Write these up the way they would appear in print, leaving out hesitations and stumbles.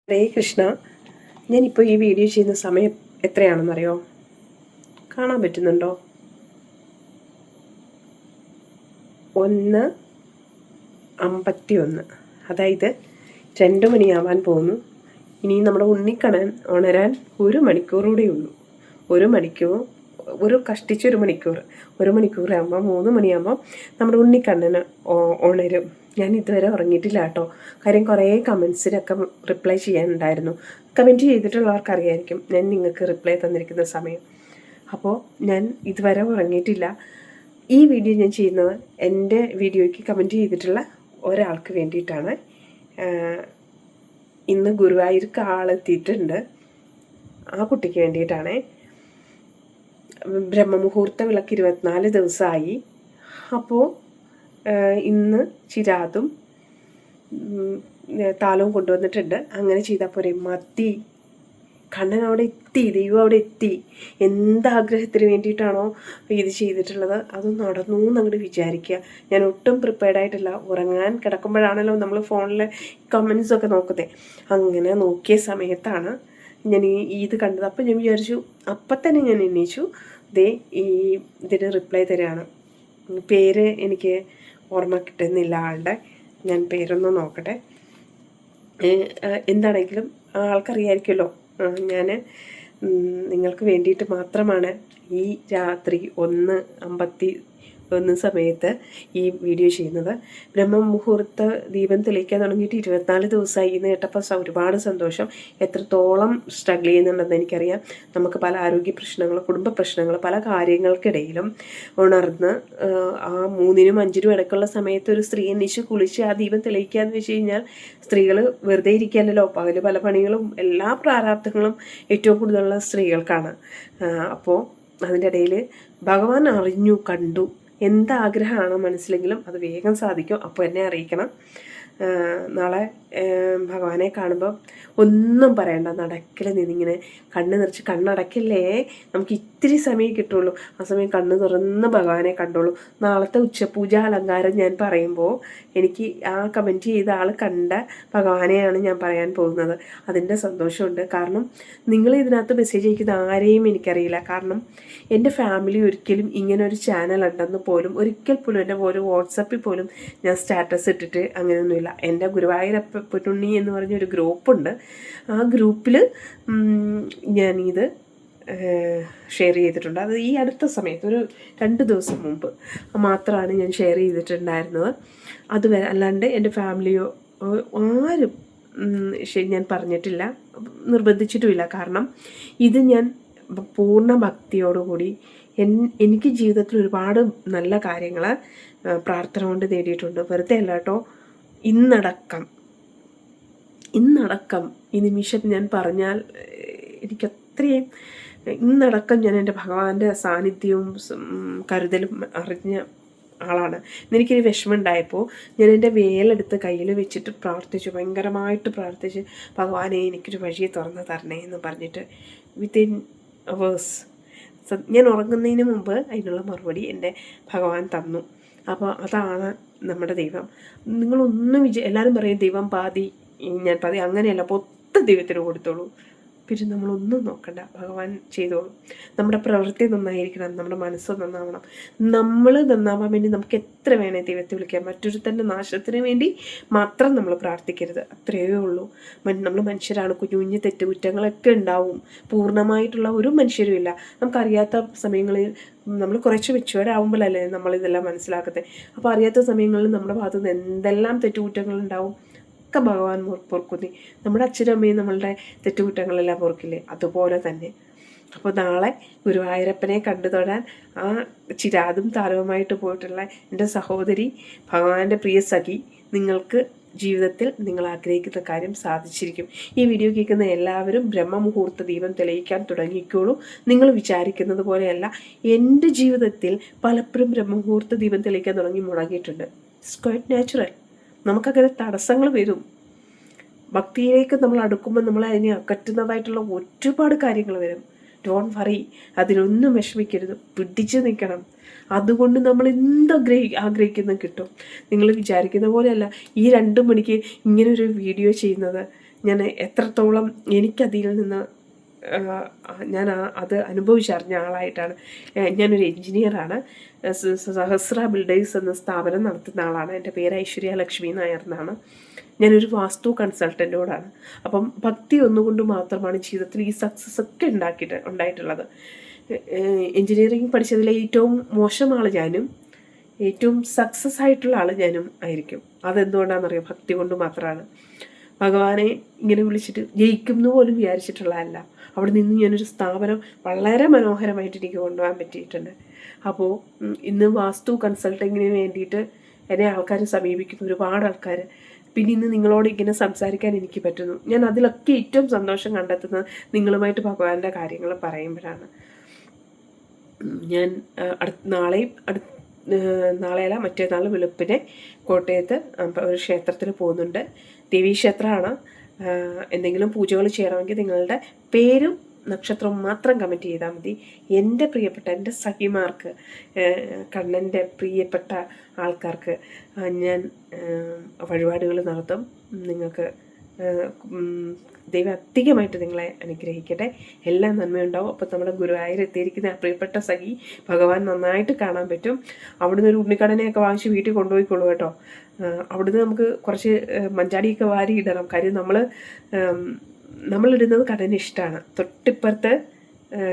ഹരേ കൃഷ്ണ. ഞാനിപ്പോൾ ഈ വീഡിയോ ചെയ്യുന്ന സമയം എത്രയാണെന്നറിയോ? കാണാൻ പറ്റുന്നുണ്ടോ? 1:51. അതായത് 2 മണിയാവാൻ പോകുന്നു. ഇനി നമ്മുടെ ഉണ്ണിക്കണ്ണൻ ഉണരാൻ 1 മണിക്കൂറൂടെ ഉള്ളൂ. 1 മണിക്കൂർ, കഷ്ടിച്ചൊരു മണിക്കൂർ. 1 മണിക്കൂറാകുമ്പോൾ 3 മണിയാകുമ്പോൾ നമ്മുടെ ഉണ്ണിക്കണ്ണന് ഉണരും. ഞാൻ ഇതുവരെ ഉറങ്ങിയിട്ടില്ല കേട്ടോ. കാര്യം കുറേ കമൻസിനൊക്കെ റിപ്ലൈ ചെയ്യാനുണ്ടായിരുന്നു. കമൻറ്റ് ചെയ്തിട്ടുള്ളവർക്ക് അറിയായിരിക്കും ഞാൻ നിങ്ങൾക്ക് റിപ്ലൈ തന്നിരിക്കുന്ന സമയം. അപ്പോൾ ഞാൻ ഇതുവരെ ഉറങ്ങിയിട്ടില്ല. ഈ വീഡിയോ ഞാൻ ചെയ്യുന്നത് എൻ്റെ വീഡിയോയ്ക്ക് കമൻറ്റ് ചെയ്തിട്ടുള്ള ഒരാൾക്ക് വേണ്ടിയിട്ടാണ്. ഇന്ന് ഗുരുവായൂർക്ക് ആളെത്തിയിട്ടുണ്ട്. ആ കുട്ടിക്ക് വേണ്ടിയിട്ടാണ്. ബ്രഹ്മമുഹൂർത്ത വിളക്ക് 24 ദിവസമായി. അപ്പോൾ ഇന്ന് ചിരാതും താലവും കൊണ്ടുവന്നിട്ടുണ്ട്. അങ്ങനെ ചെയ്താൽ പോരെ? മതി. കണ്ണൻ അവിടെ എത്തി, ദൈവം അവിടെ എത്തി. എന്താഗ്രഹത്തിന് വേണ്ടിയിട്ടാണോ ഇത് ചെയ്തിട്ടുള്ളത് അത് നടന്നു എന്നങ്ങോട്ട് വിചാരിക്കുക. ഞാൻ ഒട്ടും പ്രിപ്പയർഡ് ആയിട്ടില്ല. ഉറങ്ങാൻ കിടക്കുമ്പോഴാണല്ലോ നമ്മൾ ഫോണിൽ കമൻസൊക്കെ നോക്കുന്നത്. അങ്ങനെ നോക്കിയ സമയത്താണ് ഞാൻ ഇത് കണ്ടത്. അപ്പം ഞാൻ വിചാരിച്ചു, അപ്പം തന്നെ ഞാൻ എണീച്ചു. ഇതിന് റിപ്ലൈ തരികയാണ്. പേര് എനിക്ക് ഓർമ്മ കിട്ടുന്നില്ല ആളുടെ. ഞാൻ പേരൊന്ന് നോക്കട്ടെ. എന്താണെങ്കിലും ആൾക്കറിയായിരിക്കുമല്ലോ ഞാൻ നിങ്ങൾക്ക് വേണ്ടിയിട്ട് മാത്രമാണ് ഈ രാത്രി 1:51 സമയത്ത് ഈ വീഡിയോ ചെയ്യുന്നത്. ബ്രഹ്മമുഹൂർത്ത ദീപം തെളിയിക്കാൻ തുടങ്ങിയിട്ട് 24 ദിവസമായി എന്ന് കേട്ടപ്പോൾ ഒരുപാട് സന്തോഷം. എത്രത്തോളം സ്ട്രഗിൾ ചെയ്യുന്നുണ്ടെന്ന് എനിക്കറിയാം. നമുക്ക് പല ആരോഗ്യ പ്രശ്നങ്ങൾ, കുടുംബ പ്രശ്നങ്ങൾ, പല കാര്യങ്ങൾക്കിടയിലും ഉണർന്ന് ആ 3-നും 5-നും ഇടയ്ക്കുള്ള സമയത്ത് ഒരു സ്ത്രീ എണീച്ച് കുളിച്ച് ആ ദീപം തെളിയിക്കാന്ന് വെച്ച് കഴിഞ്ഞാൽ സ്ത്രീകൾ വെറുതെ ഇരിക്കാനല്ലോ. പകല് പല പണികളും എല്ലാ പ്രാരാബ്ദങ്ങളും ഏറ്റവും കൂടുതലുള്ള സ്ത്രീകൾക്കാണ്. അപ്പോൾ അതിൻ്റെ ഇടയിൽ ഭഗവാൻ അറിഞ്ഞു, കണ്ടു. എന്താഗ്രഹമാണോ മനസ്സിലെങ്കിലും അത് വേഗം സാധിക്കും. അപ്പോൾ എന്നെ അറിയിക്കണം. നാളെ ഭഗവാനെ കാണുമ്പോൾ ഒന്നും പറയണ്ട, നടക്കൽ നിന്നിങ്ങനെ കണ്ണ് നിറച്ച് കണ്ണടക്കില്ലേ. നമുക്ക് ഇത്തിരി സമയം കിട്ടുള്ളൂ. ആ സമയം കണ്ണ് തുറന്ന് ഭഗവാനെ കണ്ടോളൂ. നാളത്തെ ഉച്ചപൂജ അലങ്കാരം ഞാൻ പറയുമ്പോൾ എനിക്ക് ആ കമൻറ്റ് ചെയ്ത ആൾ കണ്ട ഭഗവാനെയാണ് ഞാൻ പറയാൻ പോകുന്നത്. അതിൻ്റെ സന്തോഷമുണ്ട്. കാരണം നിങ്ങൾ ഇതിനകത്ത് മെസ്സേജ് അയക്കുന്ന ആരെയും എനിക്കറിയില്ല. കാരണം എൻ്റെ ഫാമിലി ഒരിക്കലും ഇങ്ങനെ ഒരു ചാനൽ ഉണ്ടെന്ന് പോലും ഒരിക്കൽ പോലും എൻ്റെ ഒരു വാട്സപ്പിൽ പോലും ഞാൻ സ്റ്റാറ്റസ് ഇട്ടിട്ട് അങ്ങനെയൊന്നുമില്ല. എൻ്റെ ഗുരുവായൂരപ്പനുണ്ണി എന്ന് പറഞ്ഞൊരു ഗ്രൂപ്പുണ്ട്. ആ ഗ്രൂപ്പിൽ ഞാനിത് ഷെയർ ചെയ്തിട്ടുണ്ട്. അത് ഈ അടുത്ത സമയത്ത് ഒരു 2 ദിവസം മുമ്പ് മാത്രമാണ് ഞാൻ ഷെയർ ചെയ്തിട്ടുണ്ടായിരുന്നത്. അതുവരെ അല്ലാണ്ട് എൻ്റെ ഫാമിലിയോ ആരും ഞാൻ പറഞ്ഞിട്ടില്ല, നിർബന്ധിച്ചിട്ടുമില്ല. കാരണം ഇത് ഞാൻ പൂർണ്ണ ഭക്തിയോടുകൂടി എനിക്ക് ജീവിതത്തിൽ ഒരുപാട് നല്ല കാര്യങ്ങൾ പ്രാർത്ഥന കൊണ്ട് നേടിയിട്ടുണ്ട്. വെറുതെ അല്ല കേട്ടോ. ഇന്നടക്കം ഈ നിമിഷം ഞാൻ പറഞ്ഞാൽ എനിക്കത്രയും ഇന്നടക്കം ഞാൻ എൻ്റെ ഭഗവാന്റെ സാന്നിധ്യവും കരുതലും അറിഞ്ഞ ആളാണ്. എനിക്കൊരു വിഷമം ഉണ്ടായപ്പോൾ ഞാൻ എൻ്റെ വേലെടുത്ത് കയ്യിൽ വെച്ചിട്ട് പ്രാർത്ഥിച്ചു, ഭയങ്കരമായിട്ട് പ്രാർത്ഥിച്ച്, ഭഗവാനെ എനിക്കൊരു വഴി തുറന്ന് തരണേ എന്ന് പറഞ്ഞിട്ട് വിത്തിൻ അവേഴ്സ് ഞാൻ ഉറങ്ങുന്നതിന് മുമ്പ് അതിനുള്ള മറുപടി എൻ്റെ ഭഗവാൻ തന്നു. അപ്പോൾ അതാണ് നമ്മുടെ ദൈവം. നിങ്ങളൊന്നും എല്ലാവരും പറയും ദൈവം പാതി ഞാൻ പാതി. അങ്ങനെയല്ല. അപ്പോൾ ഒത്ത ദൈവത്തിന് കൊടുത്തോളൂ. പിന്നെ നമ്മളൊന്നും നോക്കണ്ട, ഭഗവാൻ ചെയ്തോളും. നമ്മുടെ പ്രവൃത്തി നന്നായിരിക്കണം, നമ്മുടെ മനസ്സ് നന്നാവണം. നമ്മൾ നന്നാവാൻ വേണ്ടി നമുക്ക് എത്ര വേണേ ദൈവത്തെ വിളിക്കാം. മറ്റൊരുത്തൻ്റെ നാശത്തിന് വേണ്ടി മാത്രം നമ്മൾ പ്രാർത്ഥിക്കരുത്. അത്രയേ ഉള്ളൂ. നമ്മൾ മനുഷ്യരാണ്. കുഞ്ഞു കുഞ്ഞു തെറ്റുകുറ്റങ്ങളൊക്കെ ഉണ്ടാവും. പൂർണ്ണമായിട്ടുള്ള ഒരു മനുഷ്യരും ഇല്ല. നമുക്കറിയാത്ത സമയങ്ങളിൽ നമ്മൾ കുറച്ച് മെച്ചുവേർഡ് ആകുമ്പോഴല്ലേ നമ്മളിതെല്ലാം മനസ്സിലാക്കത്തെ. അപ്പോൾ അറിയാത്ത സമയങ്ങളിൽ നമ്മുടെ ഭാഗത്തു നിന്ന് എന്തെല്ലാം തെറ്റുകുറ്റങ്ങളുണ്ടാവും ഒക്കെ ഭഗവാൻ പൊറുക്കുന്നി. നമ്മുടെ അച്ഛനും അമ്മയും നമ്മളുടെ തെറ്റുകുറ്റങ്ങളെല്ലാം പൊറുക്കില്ലേ, അതുപോലെ തന്നെ. അപ്പോൾ നാളെ ഗുരുവായൂരപ്പനെ കണ്ടു തൊഴാൻ ആ ചിരാതും താരവുമായിട്ട് പോയിട്ടുള്ള എൻ്റെ സഹോദരി, ഭഗവാന്റെ പ്രിയ സഖി, നിങ്ങൾക്ക് ജീവിതത്തിൽ നിങ്ങൾ ആഗ്രഹിക്കുന്ന കാര്യം സാധിച്ചിരിക്കും. ഈ വീഡിയോ കേൾക്കുന്ന എല്ലാവരും ബ്രഹ്മമുഹൂർത്ത ദീപം തെളിയിക്കാൻ തുടങ്ങിക്കോളൂ. നിങ്ങൾ വിചാരിക്കുന്നത് പോലെയല്ല. എൻ്റെ ജീവിതത്തിൽ പലപ്പോഴും ബ്രഹ്മമുഹൂർത്ത ദീപം തെളിയിക്കാൻ തുടങ്ങി മുടങ്ങിയിട്ടുണ്ട്. It's quite natural. നമുക്കങ്ങനെ തടസ്സങ്ങൾ വരും. ഭക്തിയിലേക്ക് നമ്മൾ അടുക്കുമ്പോൾ നമ്മൾ അതിനെ അകറ്റുന്നതായിട്ടുള്ള ഒരുപാട് കാര്യങ്ങൾ വരും. Don't worry. അതിലൊന്നും വിഷമിക്കരുത്. പിടിച്ച് നിൽക്കണം. അതുകൊണ്ട് നമ്മൾ ആഗ്രഹിക്കുന്നത് കിട്ടും. നിങ്ങൾ വിചാരിക്കുന്ന പോലെയല്ല ഈ 2 മണിക്ക് ഇങ്ങനൊരു വീഡിയോ ചെയ്യുന്നത്. ഞാൻ എത്രത്തോളം എനിക്കതിൽ നിന്ന് ഞാൻ അത് അനുഭവിച്ചറിഞ്ഞ ആളായിട്ടാണ്. ഞാനൊരു എൻജിനീയറാണ്. സഹസ്ര ബിൽഡേഴ്സ് എന്ന സ്ഥാപനം നടത്തുന്ന ആളാണ്. എൻ്റെ പേര് ഐശ്വര്യ ലക്ഷ്മി നായർ എന്നാണ്. ഞാനൊരു വാസ്തു കൺസൾട്ടൻറ്റോടാണ്. അപ്പം ഭക്തി ഒന്നുകൊണ്ട് മാത്രമാണ് ജീവിതത്തിൽ ഈ സക്സസ് ഒക്കെ ഉണ്ടായിട്ടുള്ളത്. എൻജിനീയറിംഗ് പഠിച്ചതിലെ ഏറ്റവും മോശം ആൾ ഞാനും ഏറ്റവും സക്സസ് ആയിട്ടുള്ള ആൾ ഞാനും ആയിരിക്കും. അതെന്തുകൊണ്ടാണെന്നറിയോ? ഭക്തി കൊണ്ട് മാത്രമാണ്. ഭഗവാനെ ഇങ്ങനെ വിളിച്ചിട്ട് ജയിക്കും പോലും വിചാരിച്ചിട്ടുള്ളതല്ല. അവിടെ നിന്ന് ഞാനൊരു സ്ഥാപനം വളരെ മനോഹരമായിട്ട് എനിക്ക് കൊണ്ടുപോകാൻ പറ്റിയിട്ടുണ്ട്. അപ്പോൾ ഇന്ന് വാസ്തു കൺസൾട്ടിങ്ങിന് വേണ്ടിയിട്ട് എന്നെ ആൾക്കാർ സമീപിക്കുന്നു, ഒരുപാട് ആൾക്കാർ. പിന്നെ ഇന്ന് നിങ്ങളോട് ഇങ്ങനെ സംസാരിക്കാൻ എനിക്ക് പറ്റുന്നു. ഞാൻ അതിലൊക്കെ ഏറ്റവും സന്തോഷം കണ്ടെത്തുന്നത് നിങ്ങളുമായിട്ട് ഭഗവാന്റെ കാര്യങ്ങൾ പറയുമ്പോഴാണ്. ഞാൻ നാളെയല്ല മറ്റേനാൾ വെളുപ്പിനെ കോട്ടയത്ത് ഒരു ക്ഷേത്രത്തിൽ പോകുന്നുണ്ട്. ദേവീക്ഷേത്രമാണ്. എന്തെങ്കിലും പൂജകൾ ചെയ്യണമെങ്കിൽ നിങ്ങളുടെ പേരും നക്ഷത്രവും മാത്രം കമൻറ്റ് ചെയ്താൽ മതി. എൻ്റെ പ്രിയപ്പെട്ട എൻ്റെ സഖിമാർക്ക്, കണ്ണൻ്റെ പ്രിയപ്പെട്ട ആൾക്കാർക്ക് ഞാൻ വഴിപാടുകൾ നടത്തും. നിങ്ങൾക്ക് ദൈവം അധികമായിട്ട് നിങ്ങളെ അനുഗ്രഹിക്കട്ടെ. എല്ലാം നന്മയുണ്ടാവും. അപ്പോൾ നമ്മുടെ ഗുരുവായൂർ എത്തിയിരിക്കുന്ന ആ പ്രിയപ്പെട്ട സഖി ഭഗവാൻ നന്നായിട്ട് കാണാൻ പറ്റും. അവിടുന്ന് ഒരു ഉണ്ണിക്കടനെയൊക്കെ വാങ്ങിച്ച് വീട്ടിൽ കൊണ്ടുപോയിക്കൊള്ളൂ കേട്ടോ. അവിടുന്ന് നമുക്ക് കുറച്ച് മഞ്ചാടിയൊക്കെ വാരി ഇടണം. കാര്യം നമ്മളിടുന്നത് കടന് ഇഷ്ടമാണ്. തൊട്ടിപ്പുറത്ത്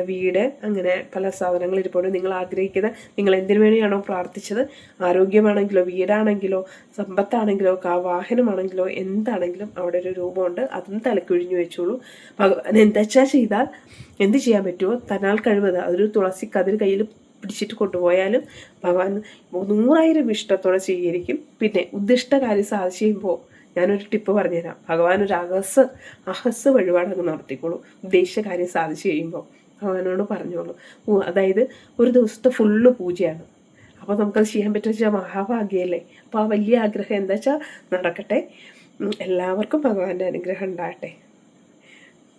വീട്, അങ്ങനെ പല സാധനങ്ങൾ ഇരിപ്പുണ്ട്. നിങ്ങൾ ആഗ്രഹിക്കുന്ന, നിങ്ങൾ എന്തിനു വേണ്ടിയാണോ പ്രാർത്ഥിച്ചത്, ആരോഗ്യമാണെങ്കിലോ വീടാണെങ്കിലോ സമ്പത്താണെങ്കിലോ വാഹനമാണെങ്കിലോ എന്താണെങ്കിലും അവിടെ ഒരു രൂപമുണ്ട്. അതൊന്ന് തലക്കൊഴിഞ്ഞു വെച്ചോളൂ. ഭഗവാൻ എന്താ ചെയ്താൽ എന്ത് ചെയ്യാൻ പറ്റുമോ തന്നാൽ കഴിവത് അതൊരു തുളസി കതിർ കയ്യിൽ പിടിച്ചിട്ട് കൊണ്ടുപോയാലും ഭഗവാൻ 100,000 ഇഷ്ടത്തോടെ സ്വീകരിക്കും. പിന്നെ ഉദ്ദിഷ്ട കാര്യം സാധിച്ചു കഴിയുമ്പോൾ ഞാനൊരു ടിപ്പ് പറഞ്ഞുതരാം. ഭഗവാൻ ഒരു അഹസ് വഴിപാടങ്ങ് നടത്തിക്കോളൂ. ഉദ്ദേശിച്ച കാര്യം സാധിച്ചു കഴിയുമ്പോൾ ഭഗവാനോട് പറഞ്ഞോളൂ. അതായത് ഒരു ദിവസത്തെ ഫുള്ള് പൂജയാണ്. അപ്പോൾ നമുക്കത് ചെയ്യാൻ പറ്റുക വെച്ചാൽ മഹാഭാഗ്യമല്ലേ. അപ്പോൾ ആ വലിയ ആഗ്രഹം എന്താ വെച്ചാൽ നടക്കട്ടെ. എല്ലാവർക്കും ഭഗവാന്റെ അനുഗ്രഹം ഉണ്ടാകട്ടെ.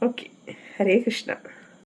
ഓക്കെ, ഹരേ കൃഷ്ണ.